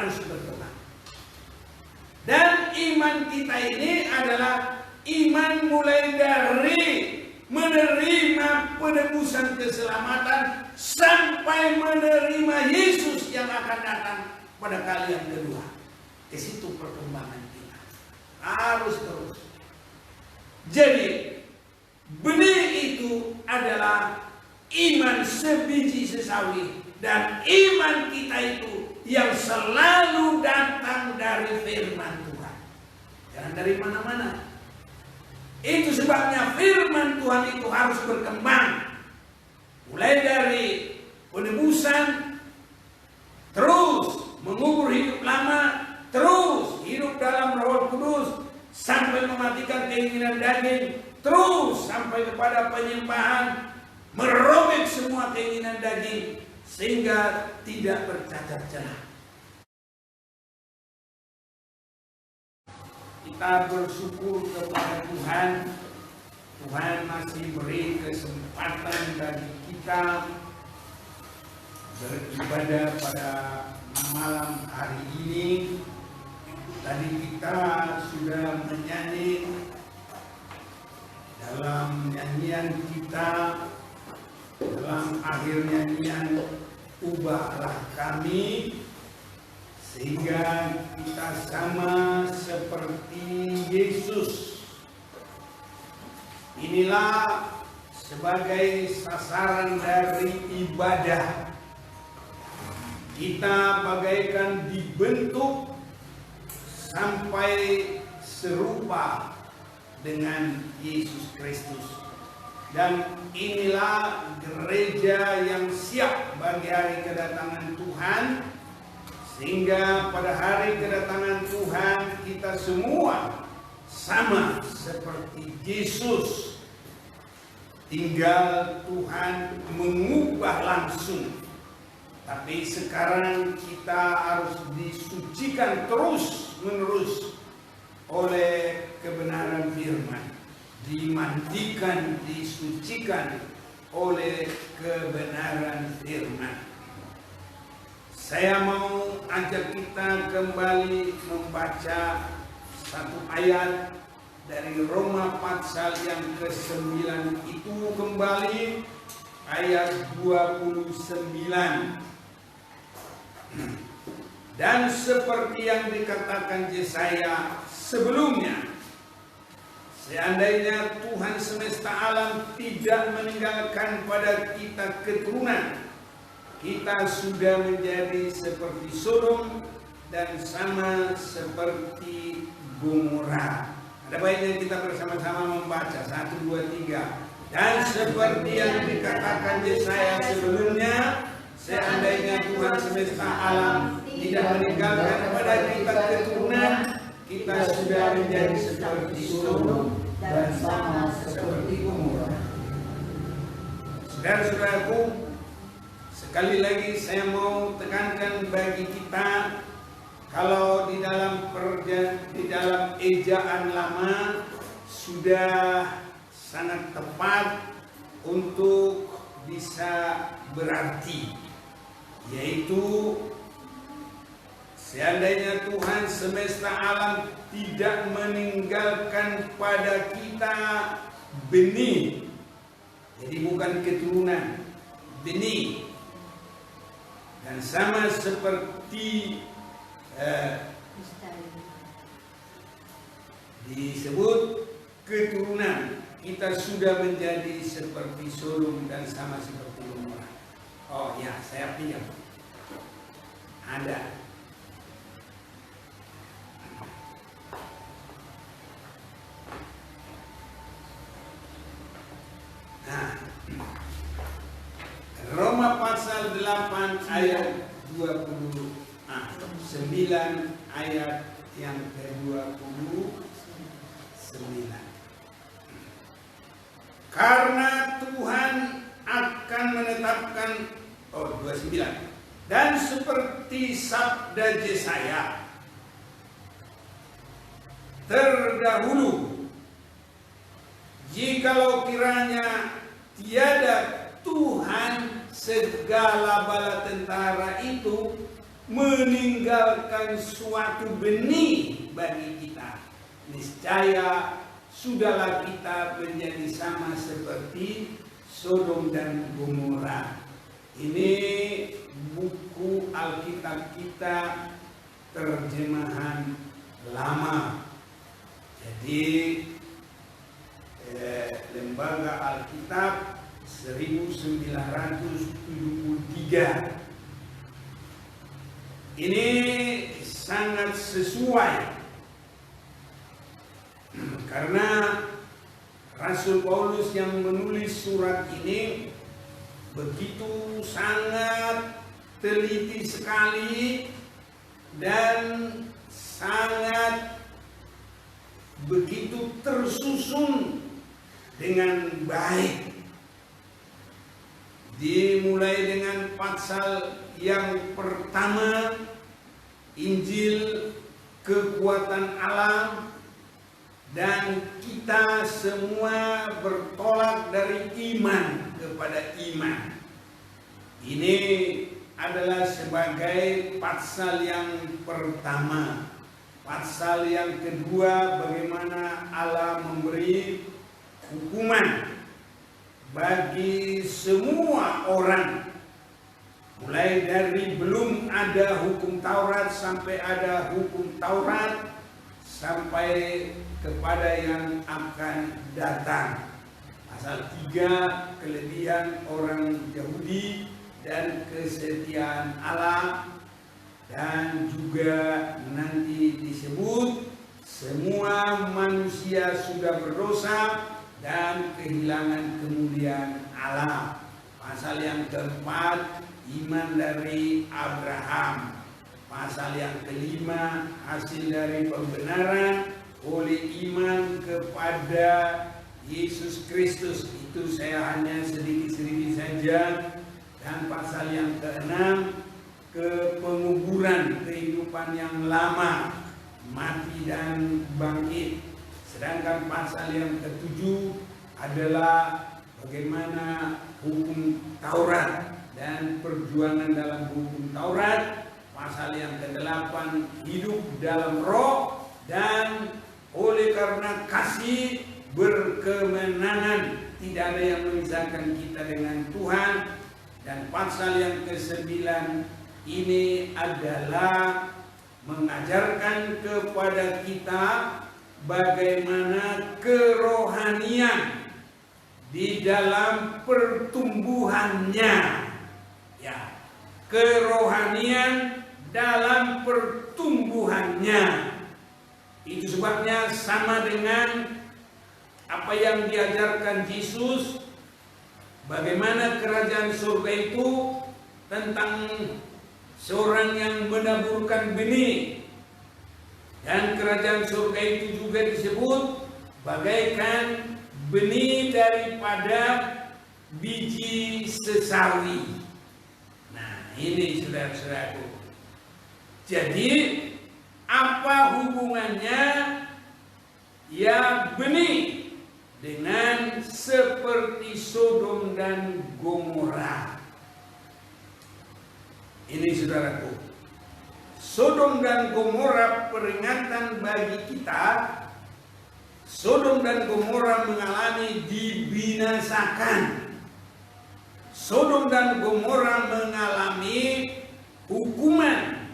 harus berkembang. Dan iman kita ini adalah iman mulai dari menerima penebusan keselamatan sampai menerima Yesus yang akan datang pada kali yang kedua. Di situ perkembangan kita harus terus. Jadi benih itu adalah iman sebiji sesawi, dan iman kita itu yang selalu datang dari firman Tuhan, jangan dari mana-mana. Itu sebabnya firman Tuhan itu harus berkembang, mulai dari penebusan, terus mengubur hidup lama, terus hidup dalam Roh Kudus, sampai mematikan keinginan daging, terus sampai kepada penyembahan, merobek semua keinginan daging sehingga tidak bercacat celah. Kita bersyukur kepada Tuhan. Tuhan masih beri kesempatan bagi kita beribadah pada malam hari ini. Tadi kita sudah menyanyi dalam nyanyian kita, dalam akhir nyanyian, ubahlah kami sehingga kita sama seperti Yesus. Inilah sebagai sasaran dari ibadah. Kita bagaikan dibentuk sampai serupa dengan Yesus Kristus. Dan inilah gereja yang siap bagi hari kedatangan Tuhan, sehingga pada hari kedatangan Tuhan kita semua sama seperti Yesus. Tinggal Tuhan mengubah langsung. Tapi sekarang kita harus disucikan terus menerus oleh kebenaran firman, dimandikan, disucikan oleh kebenaran firman. Saya mau ajak kita kembali membaca satu ayat dari Roma pasal yang ke-9 itu, kembali ayat 29. Dan seperti yang dikatakan Yesaya sebelumnya, seandainya Tuhan semesta alam tidak meninggalkan pada kita keturunan, kita sudah menjadi seperti Sodom dan sama seperti Gomora. Ada baiknya kita bersama-sama membaca 1, 2, 3. Dan seperti yang dikatakan Yesaya sebelumnya, seandainya Tuhan semesta alam tidak meninggalkan kepada kita keturunan, kita sudah menjadi seperti Sodom dan sama seperti Gomora. Saudara-saudaraku, sekali lagi saya mau tekankan bagi kita, kalau di dalam ejaan lama sudah sangat tepat untuk bisa berarti, yaitu seandainya Tuhan semesta alam tidak meninggalkan pada kita benih, jadi bukan keturunan, benih, dan sama seperti disebut keturunan, kita sudah menjadi seperti Sodom dan sama seperti Gomora. Oh ya, saya pinjam. Ada. Nah, Roma pasal 8 ayat 9 ayat yang ke-29. Karena Tuhan akan menetapkan 29. Dan seperti sabda Yesaya terdahulu, jikalau kiranya tiada Tuhan segala bala tentara itu meninggalkan suatu benih bagi kita, niscaya sudahlah kita menjadi sama seperti Sodom dan Gomora. Ini buku Alkitab kita terjemahan lama. Jadi Lembaga Alkitab 1973. Ini sangat sesuai karena Rasul Paulus yang menulis surat ini begitu sangat teliti sekali dan sangat begitu tersusun dengan baik. Dimulai dengan pasal yang pertama, Injil kekuatan Allah, dan kita semua bertolak dari iman kepada iman. Ini adalah sebagai pasal yang pertama. Pasal yang kedua, bagaimana Allah memberi hukuman bagi semua orang, mulai dari belum ada hukum Taurat sampai ada hukum Taurat, sampai kepada yang akan datang. Pasal 3, kelebihan orang Yahudi dan kesetiaan Allah, dan juga nanti disebut semua manusia sudah berdosa dan kehilangan kemuliaan Allah. Pasal yang keempat, iman dari Abraham. Pasal yang kelima, hasil dari pembenaran oleh iman kepada Yesus Kristus. Itu saya hanya sedikit-sedikit saja. Dan pasal yang keenam, kepenguburan, kehidupan yang lama, mati dan bangkit. Sedangkan pasal yang ketujuh adalah bagaimana hukum Taurat dan perjuangan dalam hukum Taurat. Pasal yang ke-8, hidup dalam roh dan oleh karena kasih berkemenangan, tidak ada yang memisahkan kita dengan Tuhan. Dan pasal yang ke-9 ini adalah mengajarkan kepada kita bagaimana kerohanian di dalam pertumbuhannya, ya, kerohanian dalam pertumbuhannya. Itu sebabnya sama dengan apa yang diajarkan Yesus, bagaimana kerajaan surga itu tentang seorang yang menaburkan benih. Dan kerajaan surga itu juga disebut bagaikan benih daripada biji sesawi. Nah, ini saudara-saudaraku. Jadi apa hubungannya ya benih dengan seperti Sodom dan Gomora? Ini saudaraku, Sodom dan Gomora peringatan bagi kita. Sodom dan Gomora mengalami dibinasakan. Sodom dan Gomora mengalami hukuman.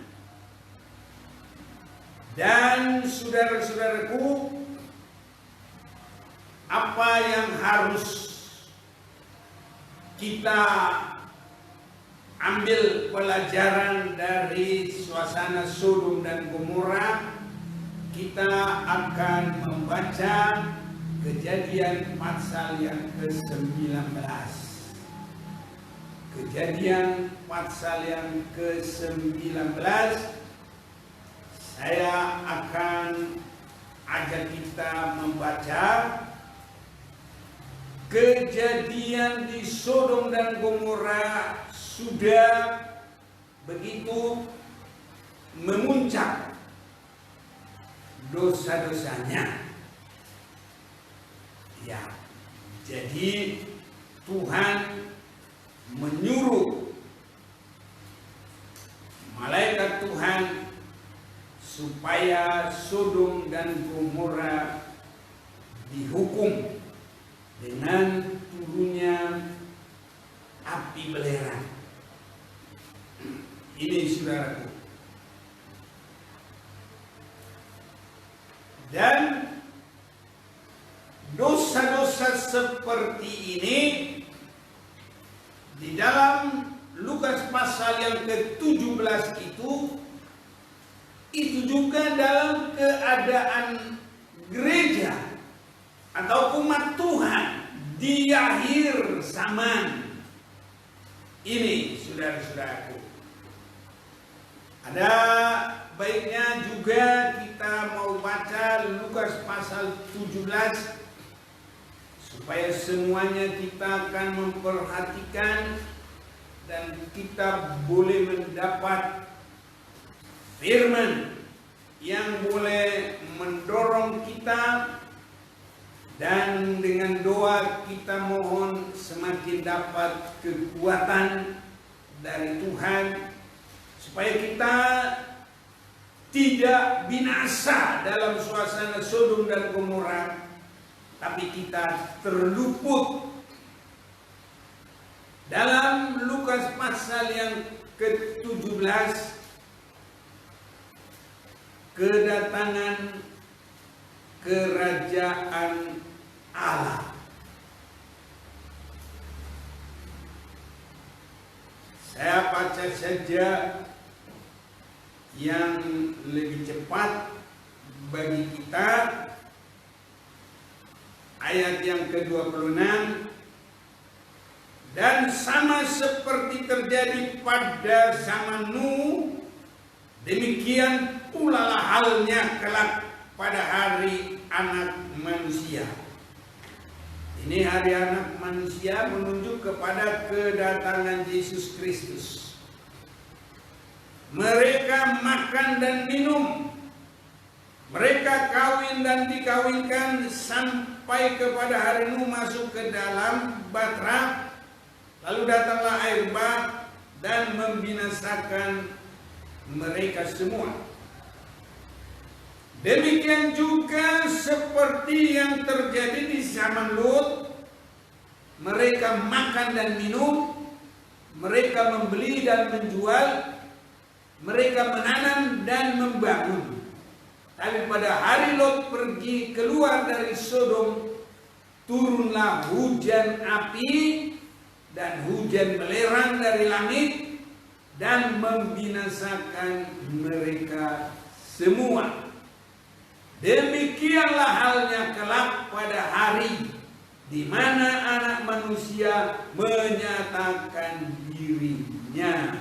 Dan saudara-saudaraku, apa yang harus kita ambil pelajaran dari suasana Sodom dan Gomora? Kita akan membaca Kejadian pasal yang ke-19. Kejadian pasal yang ke-19. Saya akan ajak kita membaca kejadian di Sodom dan Gomora sudah begitu memuncak dosa-dosanya. Ya, jadi Tuhan menyuruh malaikat supaya Sodom dan Gomora dihukum dengan turunnya api belerang. Ini saudaraku. Dan dosa-dosa seperti ini di dalam Lukas pasal yang ke-17 itu juga dalam keadaan gereja atau umat Tuhan di akhir zaman ini, saudara-saudaraku. Ada baiknya juga kita mau baca Lukas pasal 17 supaya semuanya kita akan memperhatikan dan kita boleh mendapat firman yang boleh mendorong kita, dan dengan doa kita mohon semakin dapat kekuatan dari Tuhan supaya kita tidak binasa dalam suasana Sodom dan Gomora, tapi kita terluput. Dalam Lukas pasal yang ke-17, kedatangan kerajaan Allah. Saya baca saja yang lebih cepat bagi kita, ayat yang ke-26. Dan sama seperti terjadi pada zaman Nuh, demikian pula halnya kelak pada hari Anak Manusia. Ini hari Anak Manusia menunjuk kepada kedatangan Yesus Kristus. Mereka makan dan minum, mereka kawin dan dikawinkan sampai kepada hari Nuh masuk ke dalam batra. Lalu datanglah air bah dan membinasakan mereka semua. Demikian juga seperti yang terjadi di zaman Lut. Mereka makan dan minum, mereka membeli dan menjual, mereka menanam dan membangun. Tapi pada hari Lot pergi keluar dari Sodom, turunlah hujan api dan hujan belerang dari langit dan membinasakan mereka semua. Demikianlah halnya kelak pada hari di mana Anak Manusia menyatakan dirinya.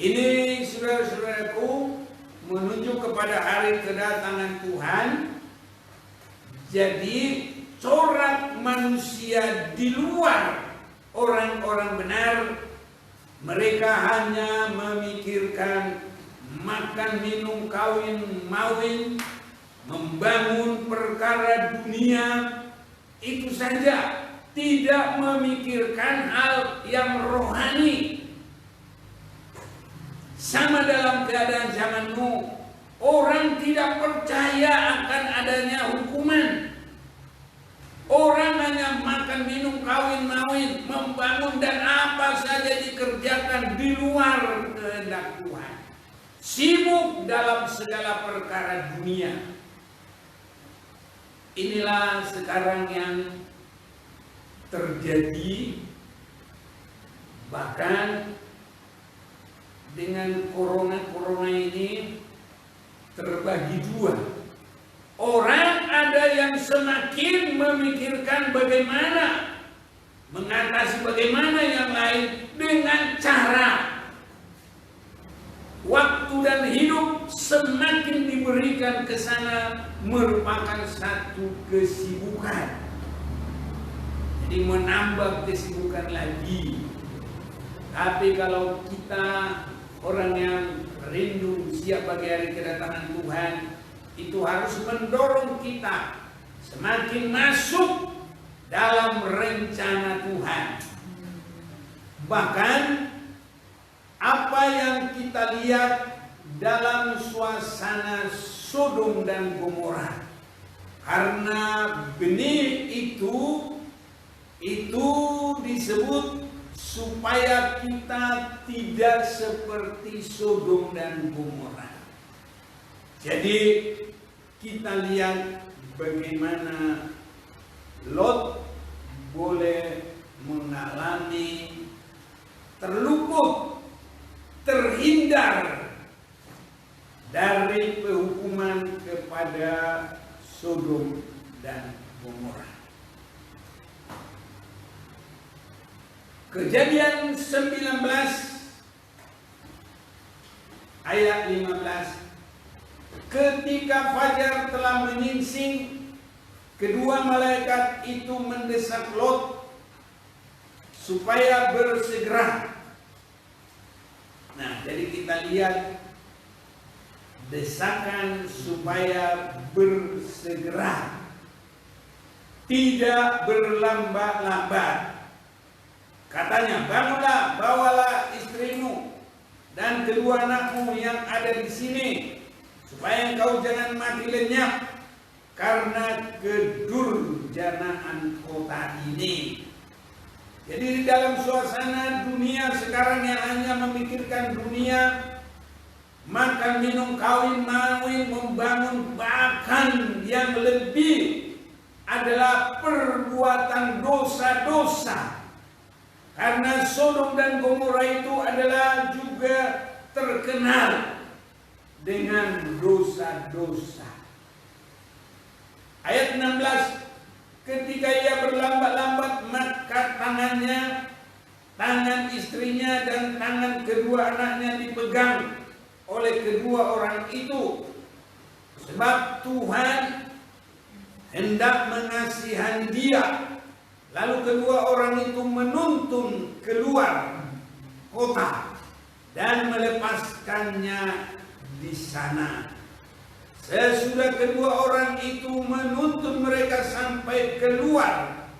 Ini saudara-saudaraku menunjuk kepada hari kedatangan Tuhan. Jadi corak manusia di luar orang-orang benar, mereka hanya memikirkan makan, minum, kawin, mawin, membangun perkara dunia, itu saja, tidak memikirkan hal yang rohani. Sama dalam keadaan zaman Nuh, orang tidak percaya akan adanya hukuman. Orang hanya makan, minum, kawin, mawin, membangun dan apa saja dikerjakan di luar kehendak Tuhan. Sibuk dalam segala perkara dunia. Inilah sekarang yang terjadi, bahkan dengan corona ini terbagi dua. Orang ada yang semakin memikirkan bagaimana mengatasi bagaimana yang lain dengan cara waktu dan hidup semakin diberikan ke sana merupakan satu kesibukan. Jadi menambah kesibukan lagi. Tapi kalau kita orang yang rindu siap bagi hari kedatangan Tuhan, itu harus mendorong kita semakin masuk dalam rencana Tuhan. Bahkan apa yang kita lihat dalam suasana Sodom dan Gomora. Karena benih itu disebut supaya kita tidak seperti Sodom dan Gomora. Jadi kita lihat bagaimana Lot boleh mengalami terluput, terhindar dari penghukuman kepada Sodom dan Gomora. Kejadian 19 ayat 15. Ketika fajar telah menyingsing, kedua malaikat itu mendesak Lot supaya bersegera. Nah, jadi kita lihat desakan supaya bersegera, tidak berlambat-lambat. Katanya, bangunlah, bawalah istrimu dan kedua anakmu yang ada di sini, supaya engkau jangan mati lenyap karena kedurjanaan kota ini. Jadi di dalam suasana dunia sekarang yang hanya memikirkan dunia, makan, minum, kawin, mawin, membangun, bahkan yang lebih adalah perbuatan dosa-dosa. Karena Sodom dan Gomora itu adalah juga terkenal dengan dosa-dosa. Ayat 16, ketika ia berlambat-lambat, maka tangan istrinya dan tangan kedua anaknya dipegang oleh kedua orang itu. Sebab Tuhan hendak mengasihani dia. Lalu kedua orang itu menuntun keluar kota dan melepaskannya di sana. Sesudah kedua orang itu menuntun mereka sampai keluar,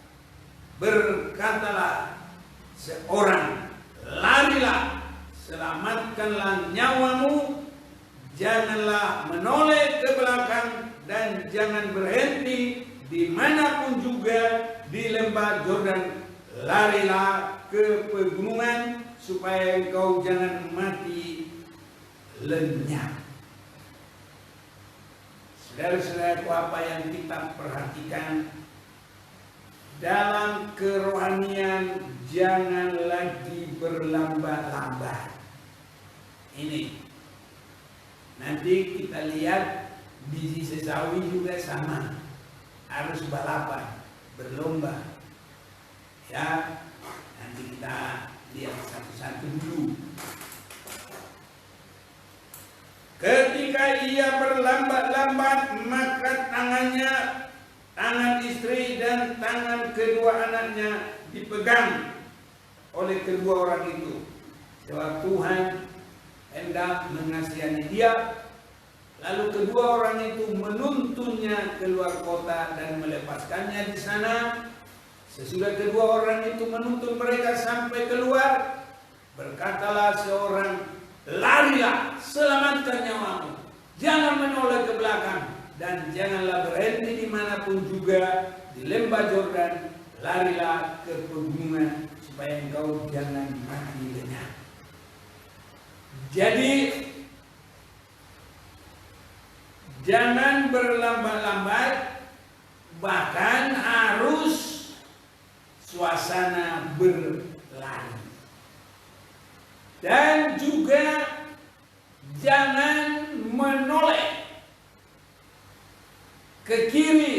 berkatalah seorang, larilah, selamatkanlah nyawamu, janganlah menoleh ke belakang dan jangan berhenti dimanapun juga di lembah Yordan. Larilah ke pegunungan supaya engkau jangan mati lenyap. Saudara-saudaraku, apa yang kita perhatikan dalam kerohanian, jangan lagi berlambat-lambat. Ini nanti kita lihat biji sesawi juga sama, harus balapan, berlomba. Ya, nanti kita lihat satu-satu dulu. Ketika ia berlambat-lambat, maka tangan istri dan tangan kedua anaknya dipegang oleh kedua orang itu. Sebab Tuhan hendak mengasihani dia. Lalu kedua orang itu menuntunnya keluar kota dan melepaskannya di sana. Sesudah kedua orang itu menuntun mereka sampai keluar, berkatalah seorang, larilah, selamatkan nyawamu, jangan menoleh ke belakang dan janganlah berhenti dimanapun juga di lembah Yordan. Larilah ke pegunungan supaya engkau jangan mati lenyap. Jadi jangan berlambat-lambat, bahkan harus suasana berlari. Dan juga jangan menoleh ke kiri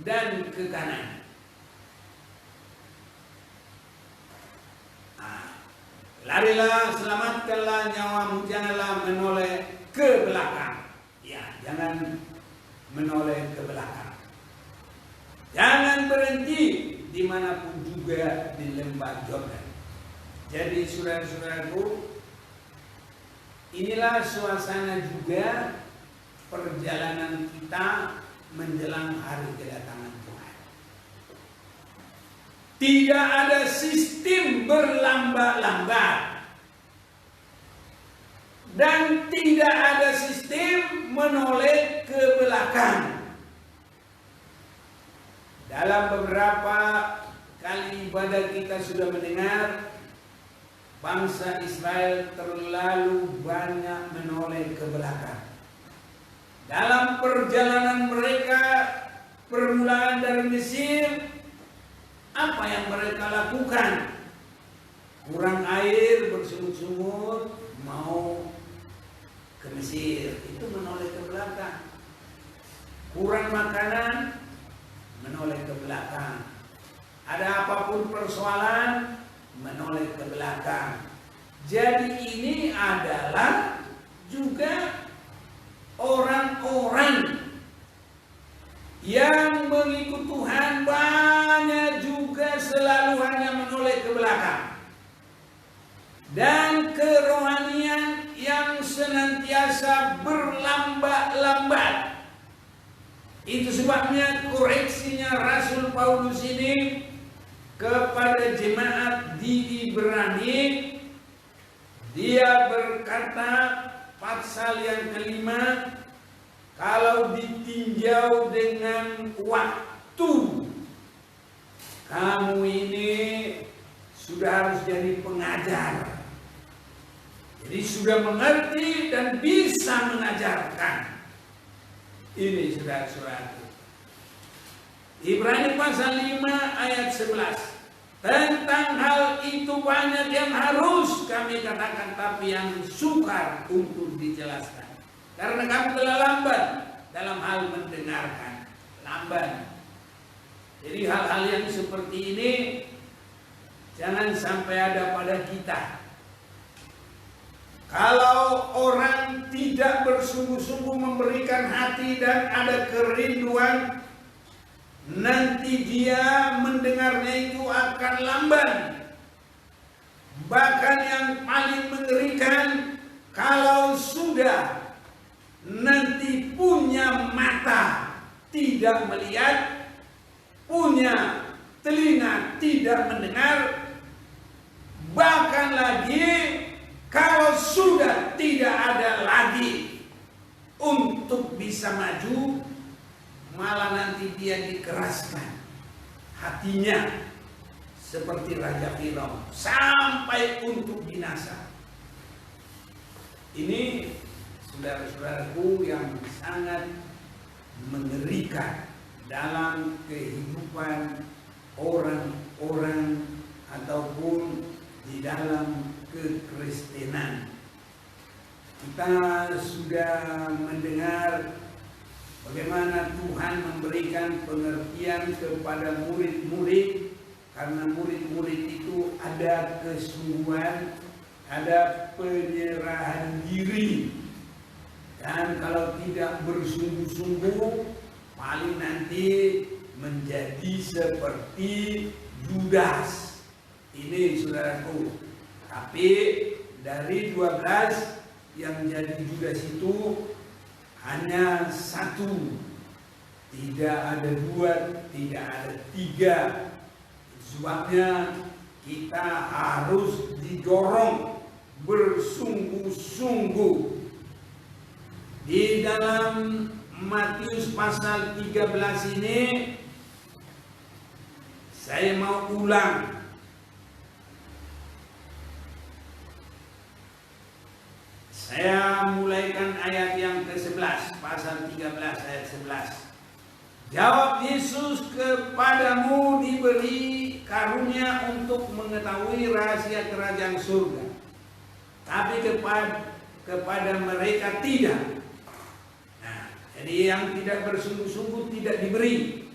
dan ke kanan. Larilah, selamatkanlah nyawamu, janganlah menoleh ke belakang. Ya, jangan menoleh ke belakang. Jangan berhenti dimanapun juga di lembah Yordan. Jadi saudara-saudaraku, inilah suasana juga perjalanan kita menjelang hari kedatangan Tuhan. Tidak ada sistem berlambat-lambat. dan tidak ada sistem menoleh ke belakang. Dalam beberapa kali ibadah kita sudah mendengar bangsa Israel terlalu banyak menoleh ke belakang. Dalam perjalanan mereka permulaan dari Mesir, apa yang mereka lakukan? Kurang air, bersungut-sungut, mau ke Mesir, itu menoleh ke belakang. Kurang makanan, menoleh ke belakang. Ada apapun persoalan, menoleh ke belakang. Jadi ini adalah juga orang-orang yang mengikut Tuhan banyak juga selalu hanya menoleh ke belakang. Dan kerohanian yang senantiasa berlambat-lambat. Itu sebabnya koreksinya Rasul Paulus ini kepada jemaat di Ibrani, dia berkata pasal yang kelima, kalau ditinjau dengan waktu, kamu ini sudah harus jadi pengajar. Jadi sudah mengerti dan bisa mengajarkan. Ini saudara-saudaraku. Ibrani pasal 5 ayat 11. Tentang hal itu banyak yang harus kami katakan, tapi yang sukar untuk dijelaskan. Karena kamu telah lambat dalam hal mendengarkan. Lambat. Jadi hal-hal yang seperti ini jangan sampai ada pada kita. Kalau orang tidak bersungguh-sungguh memberikan hati dan ada kerinduan, nanti dia mendengarnya itu akan lamban. Bahkan yang paling mengerikan, kalau sudah nanti punya mata tidak melihat, punya telinga tidak mendengar, bahkan lagi kalau sudah tidak ada lagi untuk bisa maju, malah nanti dia dikeraskan hatinya seperti Raja Firaun sampai untuk binasa. Ini saudara-saudaraku yang sangat mengerikan dalam kehidupan orang-orang ataupun di dalam kekristenan. Kita sudah mendengar bagaimana Tuhan memberikan pengertian kepada murid-murid, karena murid-murid itu ada kesungguhan, ada penyerahan diri. Dan kalau tidak bersungguh-sungguh, paling nanti menjadi seperti Yudas. Ini saudaraku. Tapi dari 12 yang jadi Yudas itu hanya satu, tidak ada 2, tidak ada 3. Sebabnya kita harus didorong bersungguh-sungguh. Di dalam Matius pasal 13 ini saya mau ulang. Saya mulaikan ayat yang ke-11, pasal 13 ayat 11. Jawab Yesus, kepadamu diberi karunia untuk mengetahui rahasia kerajaan surga, tapi kepada mereka tidak. Nah, jadi yang tidak bersungguh-sungguh tidak diberi.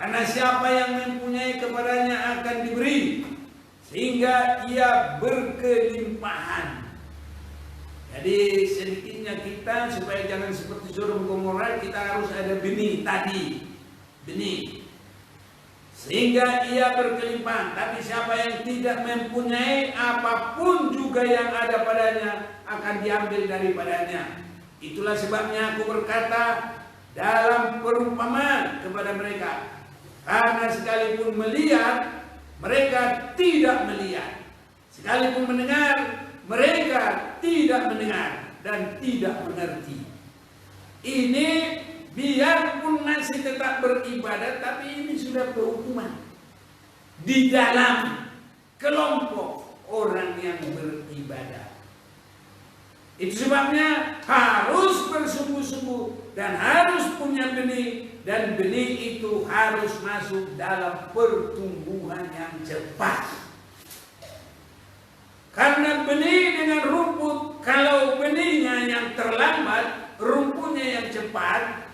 Karena siapa yang mempunyai kepadanya akan diberi, sehingga ia berkelimpahan. Jadi sedikitnya kita supaya jangan seperti Sodom Gomora, kita harus ada benih tadi, benih, sehingga ia berkelimpahan. Tapi siapa yang tidak mempunyai, apapun juga yang ada padanya akan diambil daripadanya. Itulah sebabnya aku berkata dalam perumpamaan kepada mereka, karena sekalipun melihat, mereka tidak melihat, sekalipun mendengar, mereka tidak mendengar dan tidak mengerti. Ini biarpun masih tetap beribadah, tapi ini sudah penghukuman di dalam kelompok orang yang beribadah. Itu sebabnya harus bersungguh-sungguh dan harus punya benih, dan benih itu harus masuk dalam pertumbuhan yang cepat. Karena benih dengan rumput, kalau benihnya yang terlambat, rumputnya yang cepat,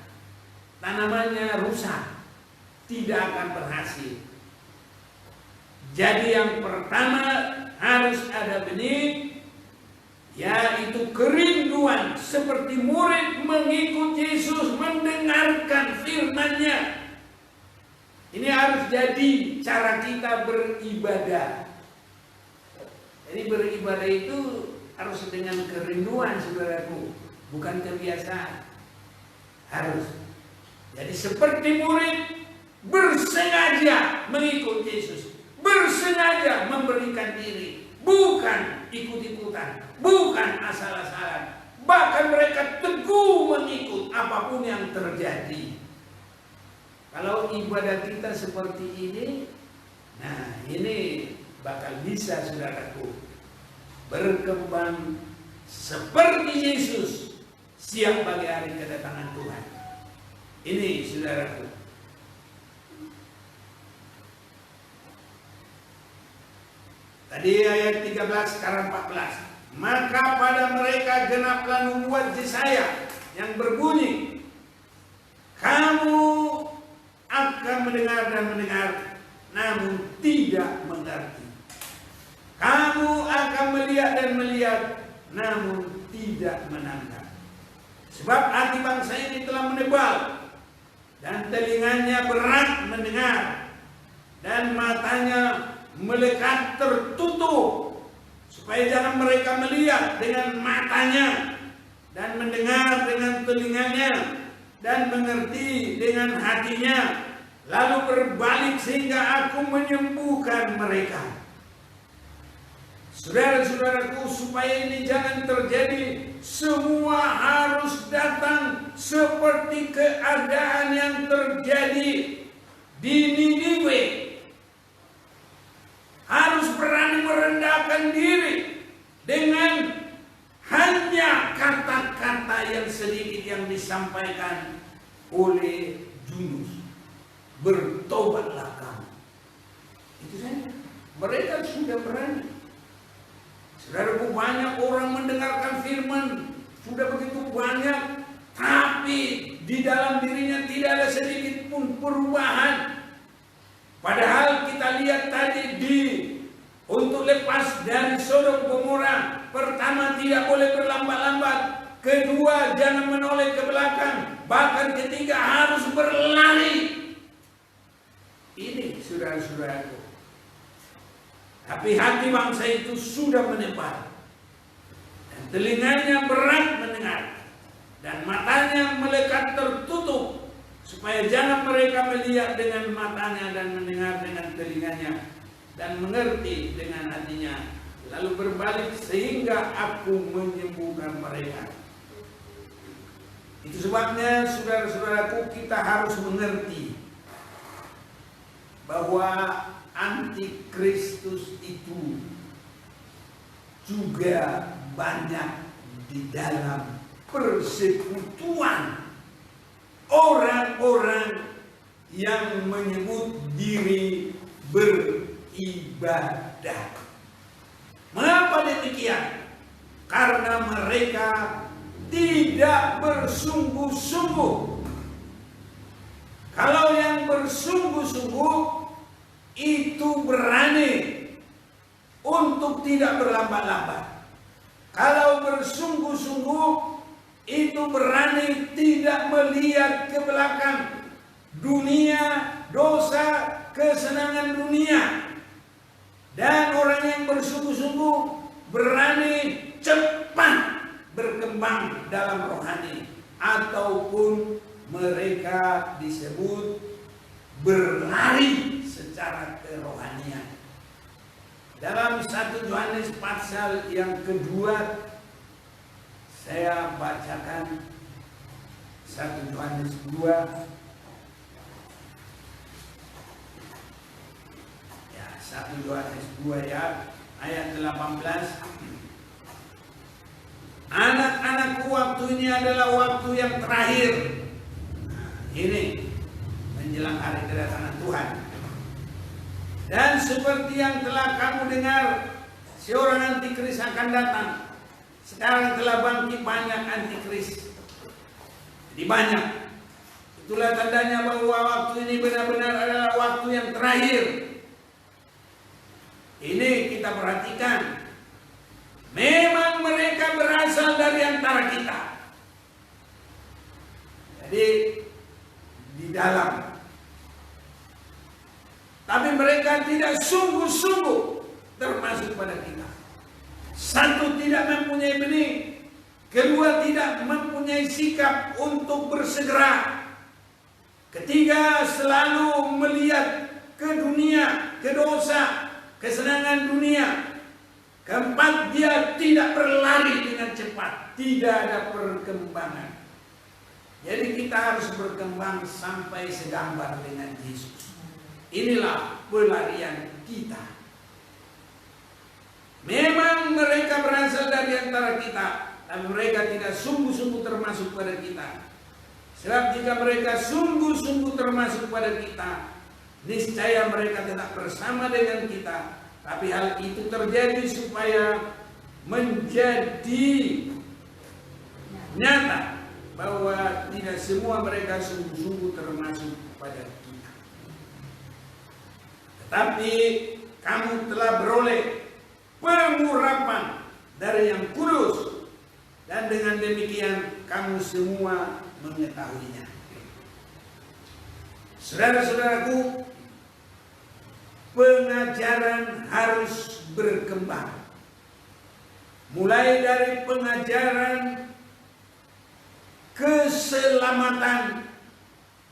tanamannya rusak, tidak akan berhasil. Jadi yang pertama harus ada benih, yaitu kerinduan seperti murid mengikut Yesus, mendengarkan firman-Nya. Ini harus jadi cara kita beribadah. Jadi beribadah itu harus dengan kerinduan, saudaraku, bukan kebiasaan. Harus. Jadi seperti murid bersengaja mengikut Yesus, bersengaja memberikan diri, bukan ikut-ikutan, bukan asal-asalan. Bahkan mereka teguh mengikut apapun yang terjadi. Kalau ibadah kita seperti ini, nah ini bakal bisa, saudaraku, berkembang seperti Yesus siap bagi hari kedatangan Tuhan. Ini, saudaraku. Tadi ayat 13, sekarang 14. Maka pada mereka genaplah nubuat Yesaya yang berbunyi, kamu akan mendengar dan mendengar, namun tidak mengerti. Kamu akan melihat dan melihat, namun tidak menangkap. Sebab hati bangsa ini telah menebal, dan telinganya berat mendengar, dan matanya melekat tertutup, supaya jangan mereka melihat dengan matanya, dan mendengar dengan telinganya, dan mengerti dengan hatinya, lalu berbalik sehingga aku menyembuhkan mereka. Saudara-saudaraku, supaya ini jangan terjadi, semua harus datang seperti keadaan yang terjadi di Niniwe. Harus berani merendahkan diri dengan hanya kata-kata yang sedikit yang disampaikan oleh Yunus. Bertobatlah kamu. Itu saja. Mereka sudah berani. Saudaraku, banyak orang mendengarkan firman, sudah begitu banyak, tapi di dalam dirinya tidak ada sedikit pun perubahan. Padahal kita lihat tadi untuk lepas dari Sodom Gomora, pertama tidak boleh berlambat-lambat, kedua jangan menoleh ke belakang, bahkan ketiga harus berlari. Ini saudara-saudaraku. Tapi hati bangsa itu sudah menebal, dan telinganya berat mendengar, dan matanya melekat tertutup, supaya jangan mereka melihat dengan matanya dan mendengar dengan telinganya, dan mengerti dengan hatinya, lalu berbalik sehingga aku menyembuhkan mereka. Itu sebabnya, saudara-saudaraku, kita harus mengerti bahwa antikristus itu juga banyak di dalam persekutuan orang-orang yang menyebut diri beribadah. Mengapa demikian? Karena mereka tidak bersungguh-sungguh. Kalau yang bersungguh-sungguh itu berani untuk tidak berlambat-lambat. Kalau bersungguh-sungguh itu berani tidak melihat ke belakang dunia, dosa, kesenangan dunia. Dan orang yang bersungguh-sungguh berani cepat berkembang dalam rohani, ataupun mereka disebut berlari secara kerohanian. Dalam 1 Yohanes pasal yang kedua, saya bacakan 1 Yohanes 2. Ya, 1 Yohanes 2 ya, ayat 18. Anak-anakku, waktu ini adalah waktu yang terakhir. Ini menjelang hari kedatangan Tuhan. Dan seperti yang telah kamu dengar, seorang antikris akan datang. Sekarang telah bangkit banyak antikris. Jadi banyak. Itulah tandanya bahwa waktu ini benar-benar adalah waktu yang terakhir. Ini kita perhatikan. Memang mereka berasal dari antara kita. Jadi di dalam. Tapi mereka tidak sungguh-sungguh termasuk pada kita. Satu, tidak mempunyai benih. Kedua, tidak mempunyai sikap untuk bersegera. Ketiga, selalu melihat ke dunia, ke dosa, kesenangan dunia. Keempat, dia tidak berlari dengan cepat. Tidak ada perkembangan. Jadi kita harus berkembang sampai segambar dengan Yesus. Inilah pelarian kita. Memang mereka berasal dari antara kita, tapi mereka tidak sungguh-sungguh termasuk pada kita. Sebab jika mereka sungguh-sungguh termasuk pada kita, niscaya mereka tetap bersama dengan kita. Tapi hal itu terjadi supaya menjadi nyata bahwa tidak semua mereka sungguh-sungguh termasuk pada kita. Tetapi kamu telah beroleh pengurapan dari yang kudus, dan dengan demikian kamu semua mengetahuinya. Saudara-saudaraku, pengajaran harus berkembang. Mulai dari pengajaran keselamatan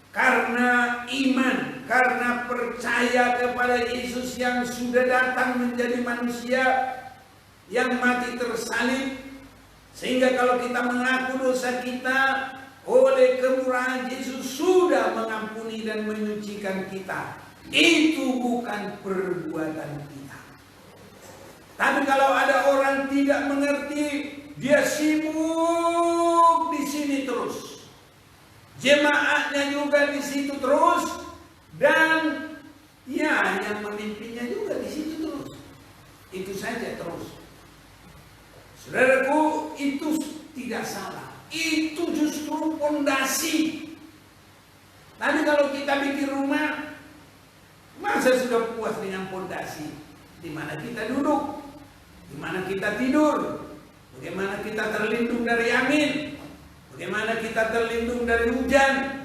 karena iman, karena percaya kepada Yesus yang sudah datang menjadi manusia yang mati tersalib, sehingga kalau kita mengaku dosa kita, oleh kemurahan Yesus sudah mengampuni dan menyucikan kita. Itu bukan perbuatan kita. Tapi kalau ada orang tidak mengerti, dia sibuk di sini terus. Jemaatnya juga di situ terus, dan ya yang memimpinnya juga di situ terus. Itu saja terus. Saudaraku, itu tidak salah. Itu justru fondasi. Tapi kalau kita bikin rumah, masa sudah puas dengan fondasi? Di mana kita duduk? Di mana kita tidur? Bagaimana kita terlindung dari angin? Bagaimana kita terlindung dari hujan?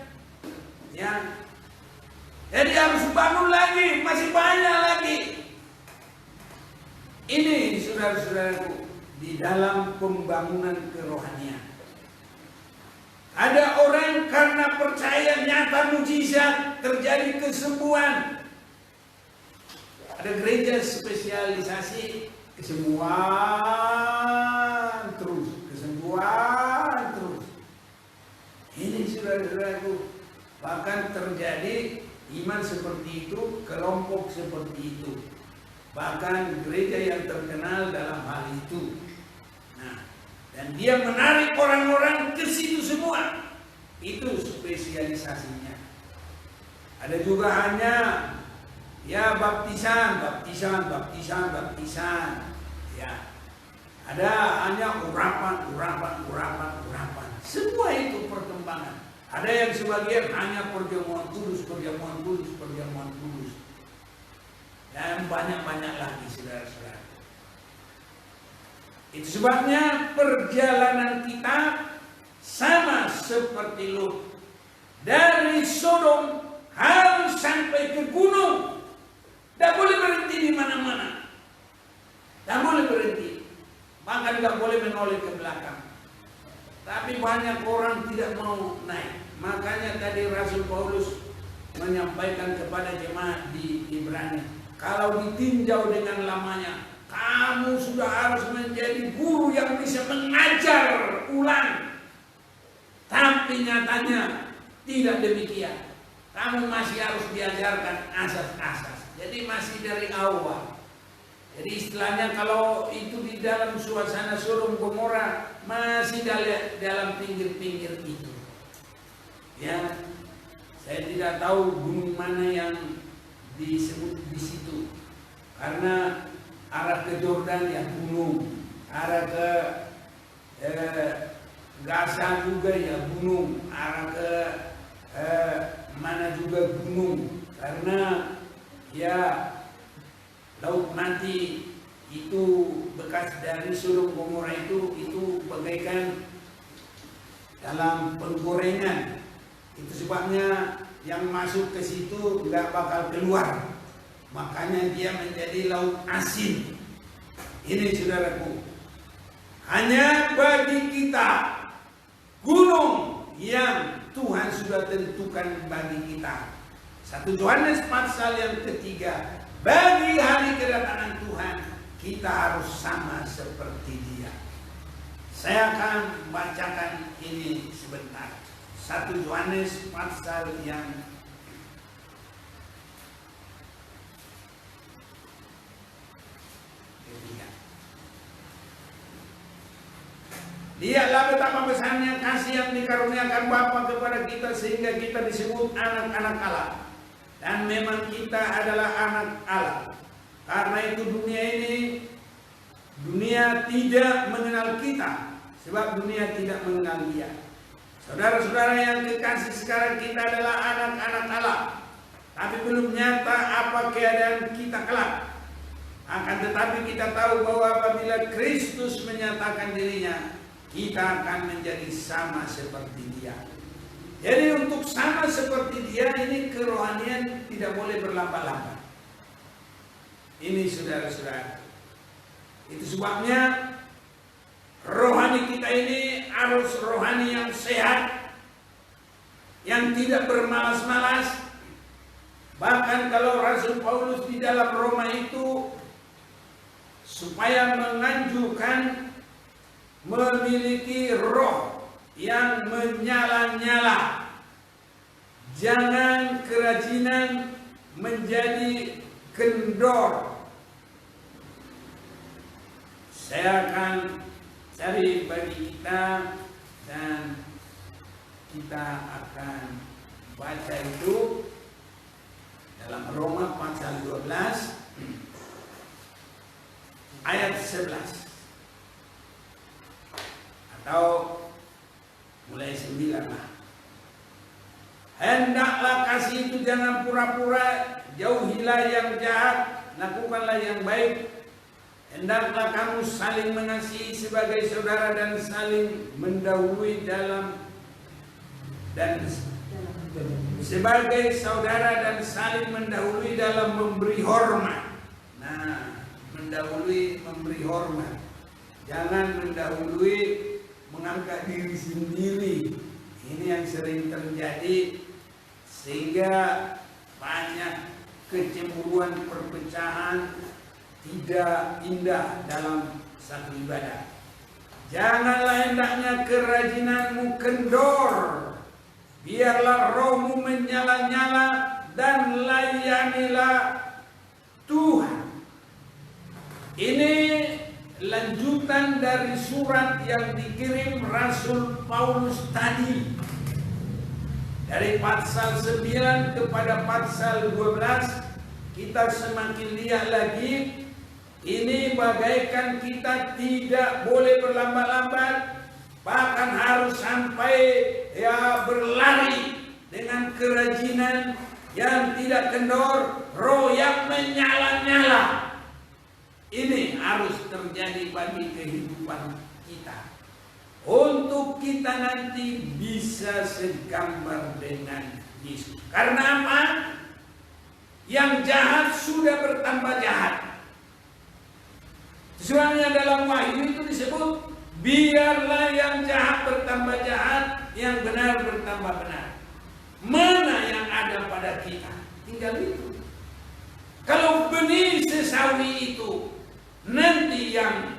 Ya. Jadi harus bangun lagi, masih banyak lagi. Ini saudara-saudaraku, di dalam pembangunan kerohanian. Ada orang karena percaya nyata mujizat, terjadi kesembuhan. Ada gereja spesialisasi kesembuhan terus, kesembuhan terus. Ini saudara-saudaraku, bahkan terjadi iman seperti itu, kelompok seperti itu. Bahkan gereja yang terkenal dalam hal itu. Nah, dan dia menarik orang-orang ke situ semua. Itu spesialisasinya. Ada juga hanya ya baptisan. Ya. Ada hanya urapan. Semua itu perkembangan. Ada yang sebagian hanya perjamuan kudus. Dan banyak-banyak lagi saudara-saudara. Itu sebabnya perjalanan kita sama seperti Lut. Dari Sodom harus sampai ke gunung. Tidak boleh berhenti di mana-mana. Tidak boleh berhenti. Bahkan tidak boleh menoleh ke belakang. Tapi banyak orang tidak mau naik. Makanya tadi Rasul Paulus menyampaikan kepada jemaat di Ibrani, kalau ditinjau dengan lamanya, kamu sudah harus menjadi guru yang bisa mengajar ulang. Tapi nyatanya tidak demikian. Kamu masih harus diajarkan asas-asas. Jadi masih dari awal. Jadi istilahnya kalau itu di dalam suasana Sodom Gomora masih dalam pinggir-pinggir itu. Ya, saya tidak tahu gunung mana yang disebut di situ. Karena arah ke Jordan ya gunung, arah ke Gaza juga ya gunung, arah ke mana juga gunung. Karena ya Laut Mati itu bekas dari Sodom Gomora itu bagaikan dalam penggorengan. Itu sebabnya yang masuk ke situ nggak bakal keluar. Makanya dia menjadi laut asin. Ini saudaraku, hanya bagi kita gunung yang Tuhan sudah tentukan bagi kita. 1 Yohanes pasal yang ketiga. Bagi hari kedatangan Tuhan, kita harus sama seperti Dia. Saya akan bacakan ini sebentar. 1 Yohanes pasal yang ketiga. Lihatlah betapa besarnya kasih yang dikaruniakan Bapa kepada kita sehingga kita disebut anak-anak Allah. Dan memang kita adalah anak Allah. Karena itu dunia tidak mengenal kita, sebab dunia tidak mengenal Dia. Saudara-saudara yang kekasih, sekarang kita adalah anak-anak Allah. Tapi belum nyata apa keadaan kita kelak. Akan tetapi kita tahu bahwa apabila Kristus menyatakan dirinya, kita akan menjadi sama seperti Dia. Jadi untuk sama seperti Dia ini kerohanian tidak boleh berlambak-lambak. Ini saudara-saudara. Itu sebabnya rohani kita ini harus rohani yang sehat, yang tidak bermalas-malas. Bahkan kalau Rasul Paulus di dalam Roma itu supaya menganjurkan memiliki roh yang menyala-nyala. Jangan kerajinan menjadi kendor. Saya akan cari bagi kita dan kita akan baca itu dalam Roma pasal 12 ayat 11 atau mulai 9 lah. Hendaklah kasih itu jangan pura-pura, jauhilah yang jahat, lakukanlah yang baik. Hendaklah kamu saling mengasihi sebagai saudara dan saling mendahului dalam dan sebagai saudara dan saling mendahului dalam memberi hormat. Nah, mendahului memberi hormat. Jangan mendahului mengangkat diri sendiri. Ini yang sering terjadi sehingga banyak kecemburuan, perpecahan, tidak indah dalam satu ibadah. Janganlah hendaknya kerajinanmu kendor. Biarlah rohmu menyala-nyala dan layanilah Tuhan. Ini lanjutan dari surat yang dikirim Rasul Paulus tadi. Dari pasal 9 kepada pasal 12 kita semakin lihat lagi. Ini bagaikan kita tidak boleh berlambat-lambat, bahkan harus sampai berlari dengan kerajinan yang tidak kendor, roh yang menyala-nyala. Ini harus terjadi bagi kehidupan kita. Untuk kita nanti bisa segambar dengan Yesus. Karena apa? Yang jahat sudah bertambah jahat. Sebenarnya dalam Wahyu itu disebut, biarlah yang jahat bertambah jahat, yang benar bertambah benar. Mana yang ada pada kita? Tinggal itu. Kalau benih sesawi itu nanti yang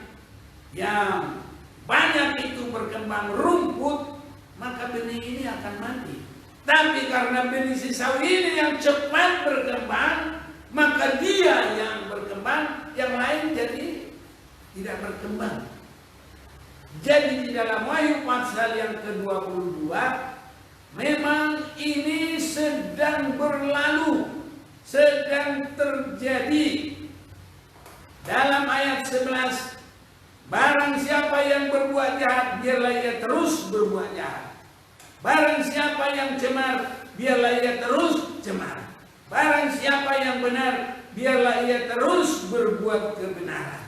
banyak itu berkembang rumput, maka benih ini akan mati. Tapi karena benih sesawi ini yang cepat berkembang, maka dia yang berkembang, yang lain jadi tidak berkembang. Jadi di dalam Wahyu pasal yang ke-22 memang ini sedang berlalu, sedang terjadi. Dalam ayat 11, barang siapa yang berbuat jahat, biarlah ia terus berbuat jahat. Barang siapa yang cemar, biarlah ia terus cemar. Barang siapa yang benar, biarlah ia terus berbuat kebenaran.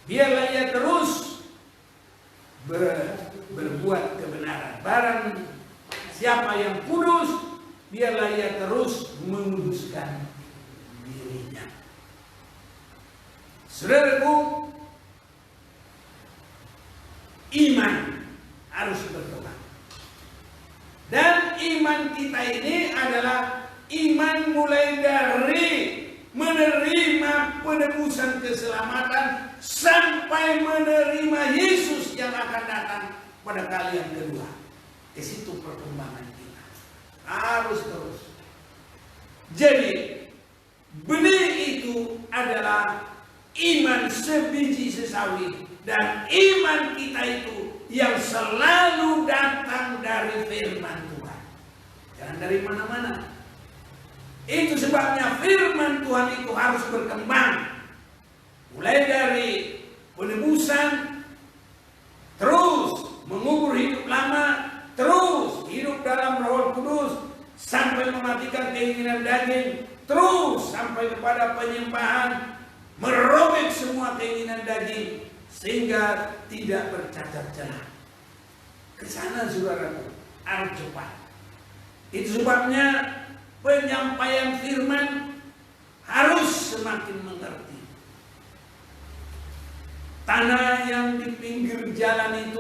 Biarlah ia terus berbuat kebenaran. Barang siapa yang kudus, biarlah ia terus menguduskan dirinya. Saudaraku, iman harus berkembang. Dan iman kita ini adalah iman mulai dari menerima penebusan keselamatan sampai menerima Yesus yang akan datang pada kali yang kedua. Di situ perkembangan kita harus terus. Jadi benih itu adalah iman sebiji sesawi, dan iman kita itu yang selalu datang dari firman Tuhan, jangan dari mana-mana. Itu sebabnya firman Tuhan itu harus berkembang, mulai dari penebusan, terus mengubur hidup lama, terus hidup dalam Roh Kudus, sampai mematikan keinginan daging, terus sampai kepada penyembahan, merobek semua keinginan daging sehingga tidak bercacat celah. Ke sana saudaraku, harus cepat. Itu sebabnya penyampaian firman harus semakin mengerti. Tanah yang di pinggir jalan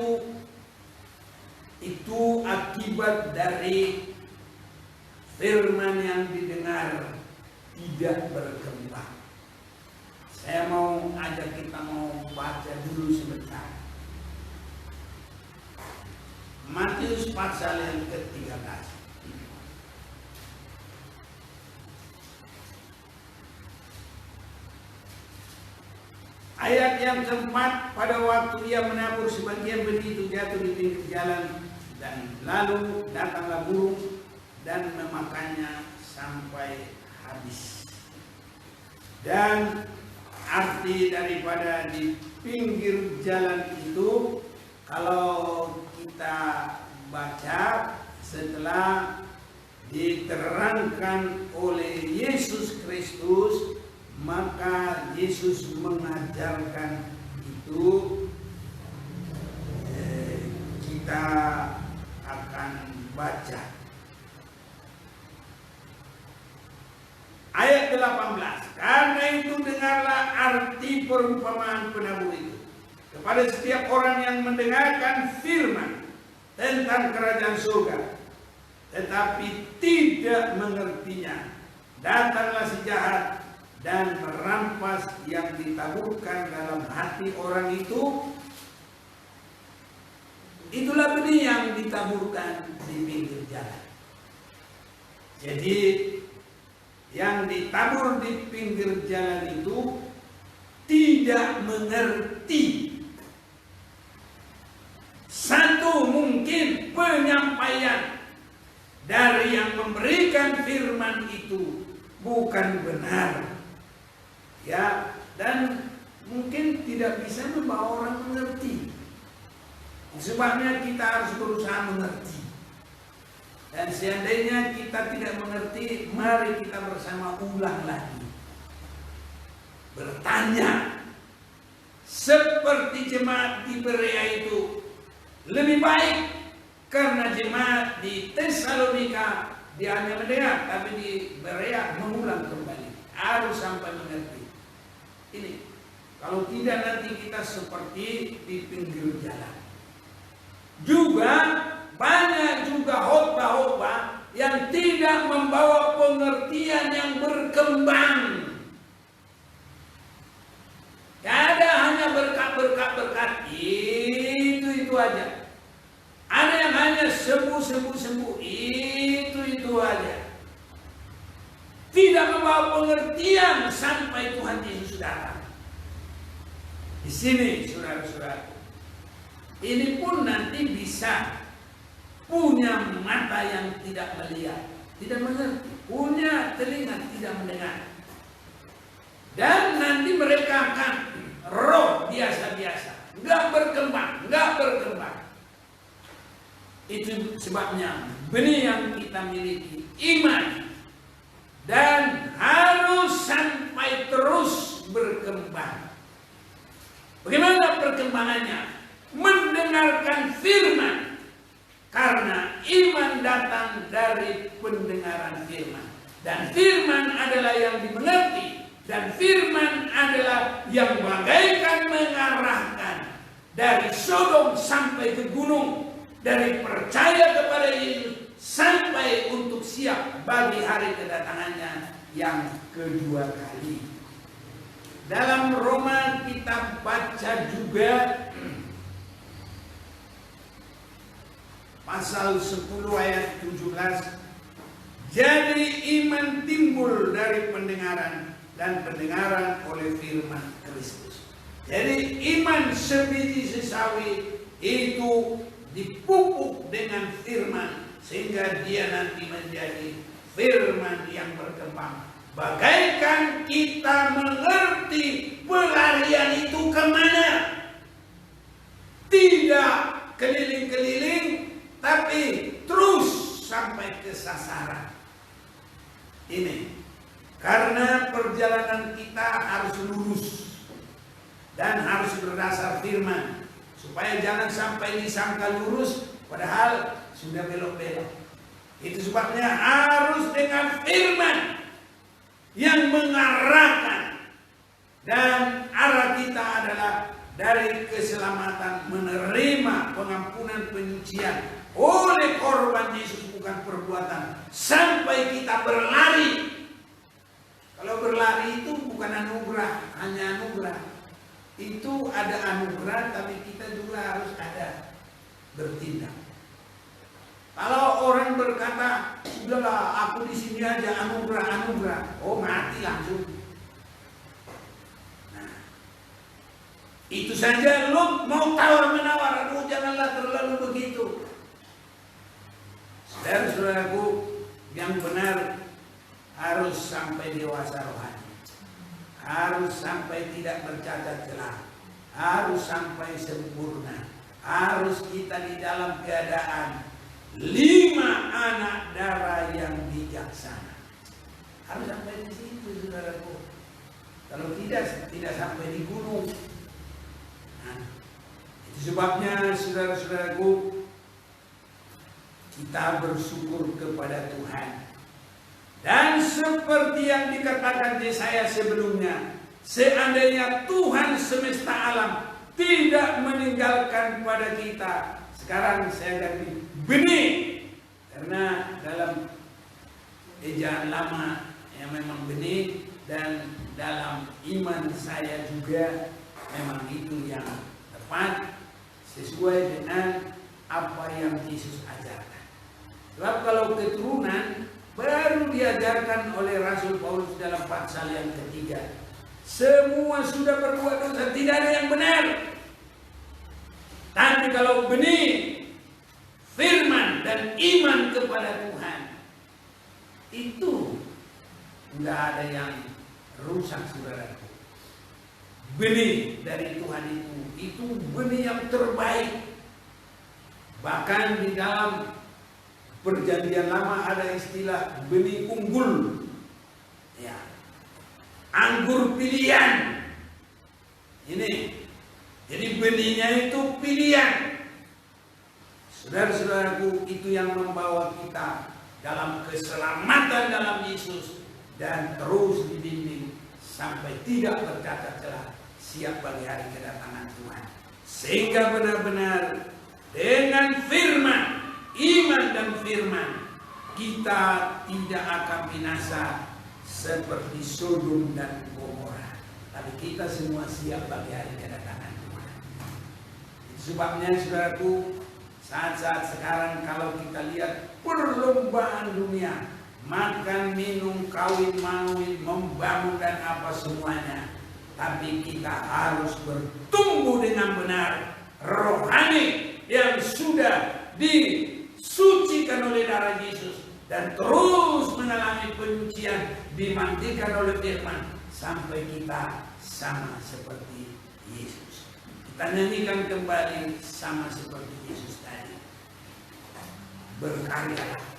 itu akibat dari firman yang didengar tidak berkembang. Saya mau ajak kita baca dulu sebentar. Matius pasal yang ke-13. Ayat yang keempat, pada waktu ia menabur sebagian benih itu jatuh di pinggir jalan, dan lalu datanglah burung dan memakannya sampai habis. Dan arti daripada di pinggir jalan itu, kalau kita baca setelah diterangkan oleh Yesus Kristus, maka Yesus mengajarkan itu, kita akan baca ayat 18. Karena itu dengarlah arti perumpamaan penabur itu kepada setiap orang yang mendengarkan firman tentang kerajaan surga, tetapi tidak mengertinya. Datanglah si jahat dan merampas yang ditaburkan dalam hati orang itu. Itulah benih yang ditaburkan di pinggir jalan. Jadi yang ditabur di pinggir jalan itu tidak mengerti. Satu, mungkin penyampaian dari yang memberikan firman itu bukan benar, ya, dan mungkin tidak bisa membawa orang mengerti. Sebabnya kita harus berusaha mengerti. Dan seandainya kita tidak mengerti, mari kita bersama ulang lagi, bertanya. Seperti jemaat di Berea itu, lebih baik karena jemaat di Tesalonika dia hanya mendengar, tapi di Berea mengulang kembali, harus sampai mengerti. Ini kalau tidak nanti kita seperti di pinggir jalan. Juga banyak juga khotbah-khotbah yang tidak membawa pengertian yang berkembang. hanya sembuh itu aja. Tidak membawa pengertian sampai Tuhan Yesus datang. Di sini saudara-saudara, ini pun nanti bisa punya mata yang tidak melihat, tidak mengerti, punya telinga tidak mendengar. Dan nanti mereka akan roh biasa-biasa, nggak berkembang. Itu sebabnya benih yang kita miliki, iman, dan harus sampai terus berkembang. Bagaimana perkembangannya? Mendengarkan firman. Karena iman datang dari pendengaran firman. Dan firman adalah yang dimengerti. Dan firman adalah yang bagaikan mengarahkan dari Sodom sampai ke gunung. Dari percaya kepada Yesus sampai untuk siap bagi hari kedatangannya yang kedua kali. Dalam Roma kita baca juga pasal 10 ayat 17. Jadi iman timbul dari pendengaran, dan pendengaran oleh firman Kristus. Jadi iman sebiji sesawi itu dipupuk dengan firman, sehingga dia nanti menjadi firman yang berkembang. Bagaikan kita mengerti pelarian itu kemana. Tidak keliling-keliling, tapi terus sampai ke sasaran. Ini karena perjalanan kita harus lurus dan harus berdasar firman. Supaya jangan sampai disangka lurus padahal sudah belok-belok. Itu sebabnya harus dengan firman yang mengarahkan. Dan arah kita adalah dari keselamatan, menerima pengampunan penyucian oleh korban Yesus, bukan perbuatan. Sampai kita berlari. Kalau berlari itu bukan anugerah, hanya anugerah. Itu ada anugerah, tapi kita juga harus ada bertindak. Kalau orang berkata, sudahlah aku di sini aja anugerah, oh mati langsung. Nah, itu saja lo mau tawar menawar, aduh janganlah terlalu begitu. Saudara-saudaraku yang benar harus sampai dewasa rohani. Harus sampai tidak bercacat celah, harus sampai sempurna, harus kita di dalam keadaan 5 anak darah yang bijaksana. Harus sampai di situ, saudaraku. Kalau tidak sampai di gunung. Nah, itu sebabnya saudara-saudaraku, kita bersyukur kepada Tuhan. Dan seperti yang dikatakan Yesaya sebelumnya, seandainya Tuhan semesta alam tidak meninggalkan pada kita, sekarang saya ganti benih. Karena dalam ejaan lama yang memang benih, dan dalam iman saya juga memang itu yang tepat sesuai dengan apa yang Yesus ajarkan. Sebab kalau keturunan baru diajarkan oleh Rasul Paulus dalam pasal yang ketiga. Semua sudah berbuat dosa, tidak ada yang benar. Tapi kalau benih, firman dan iman kepada Tuhan, itu tidak ada yang rusak, saudaraku. Benih dari Tuhan itu benih yang terbaik. Bahkan di dalam Perjanjian Lama ada istilah benih unggul, ya, anggur pilihan. Ini, jadi benihnya itu pilihan. Saudara-saudaraku, itu yang membawa kita dalam keselamatan dalam Yesus dan terus dibimbing sampai tidak bercacat celah, siap bagi hari kedatangan Tuhan. Sehingga benar-benar dengan firman, iman dan firman, kita tidak akan binasa seperti Sodom dan Gomora, tapi kita semua siap bagi hari kedatangan Tuhan. Sebabnya saudaraku, Saat-saat sekarang kalau kita lihat perlombaan dunia, makan, minum, kawin, mawin, membangun dan apa semuanya. Tapi kita harus bertumbuh dengan benar, rohani yang sudah disucikan oleh darah Yesus dan terus mengalami penyucian, dimandikan oleh firman sampai kita sama seperti Yesus. Kita nyanyikan kembali sama seperti Yesus tadi. Berkarya